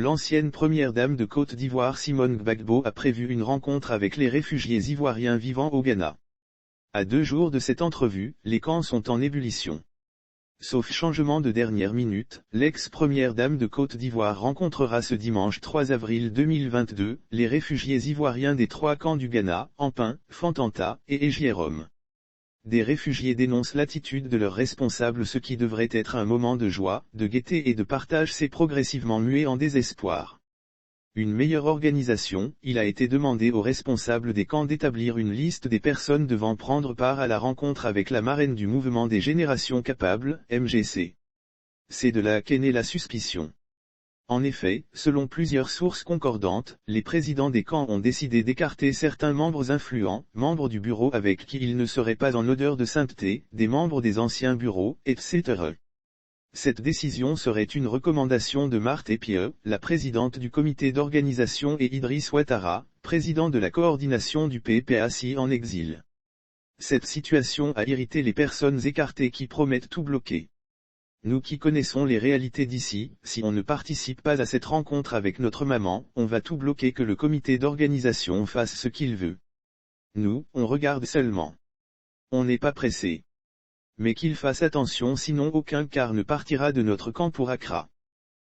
l'ancienne première dame de Côte d'Ivoire Simone Gbagbo a prévu une rencontre avec les réfugiés ivoiriens vivant au Ghana. À 2 jours de cette entrevue, les camps sont en ébullition. Sauf changement de dernière minute, l'ex-première dame de Côte d'Ivoire rencontrera ce dimanche 3 avril 2022, les réfugiés ivoiriens des 3 camps du Ghana, Ampin, Fantanta et Égierom. Des réfugiés dénoncent l'attitude de leurs responsables. Ce qui devrait être un moment de joie, de gaieté et de partage s'est progressivement mué en désespoir. Une meilleure organisation, il a été demandé aux responsables des camps d'établir une liste des personnes devant prendre part à la rencontre avec la marraine du mouvement des générations capables, MGC. C'est de là qu'est née la suspicion. En effet, selon plusieurs sources concordantes, les présidents des camps ont décidé d'écarter certains membres influents, membres du bureau avec qui ils ne seraient pas en odeur de sainteté, des membres des anciens bureaux, etc. Cette décision serait une recommandation de Marthe Epieux, la présidente du comité d'organisation, et Idriss Ouattara, président de la coordination du PPACI en exil. Cette situation a irrité les personnes écartées qui promettent tout bloquer. Nous qui connaissons les réalités d'ici, si on ne participe pas à cette rencontre avec notre maman, on va tout bloquer, que le comité d'organisation fasse ce qu'il veut. Nous, on regarde seulement. On n'est pas pressé. Mais qu'il fasse attention, sinon aucun car ne partira de notre camp pour Accra.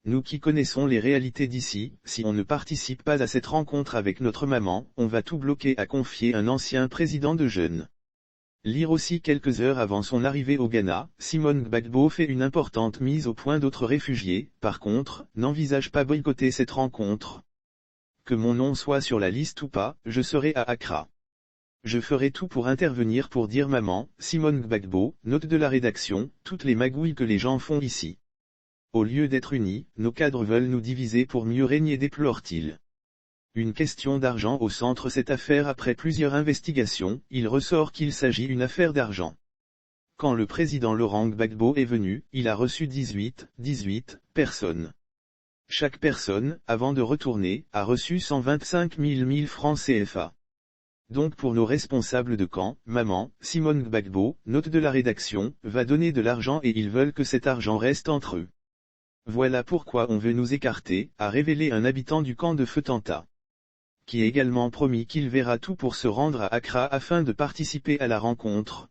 Nous qui connaissons les réalités d'ici, si on ne participe pas à cette rencontre avec notre maman, on va tout bloquer, a confié un ancien président de jeunes. Lire aussi. Quelques heures avant son arrivée au Ghana, Simone Gbagbo fait une importante mise au point. D'autres réfugiés, par contre, n'envisagent pas boycotter cette rencontre. Que mon nom soit sur la liste ou pas, je serai à Accra. Je ferai tout pour intervenir pour dire maman, Simone Gbagbo, note de la rédaction, toutes les magouilles que les gens font ici. Au lieu d'être unis, nos cadres veulent nous diviser pour mieux régner, déplore-t-il. Une question d'argent au centre cette affaire. Après plusieurs investigations, il ressort qu'il s'agit d'une affaire d'argent. Quand le président Laurent Gbagbo est venu, il a reçu 18 personnes. Chaque personne, avant de retourner, a reçu 125 000 francs CFA. Donc pour nos responsables de camp, maman, Simone Gbagbo, note de la rédaction, va donner de l'argent et ils veulent que cet argent reste entre eux. Voilà pourquoi on veut nous écarter, a révélé un habitant du camp de Fantanta, qui a également promis qu'il verra tout pour se rendre à Accra afin de participer à la rencontre.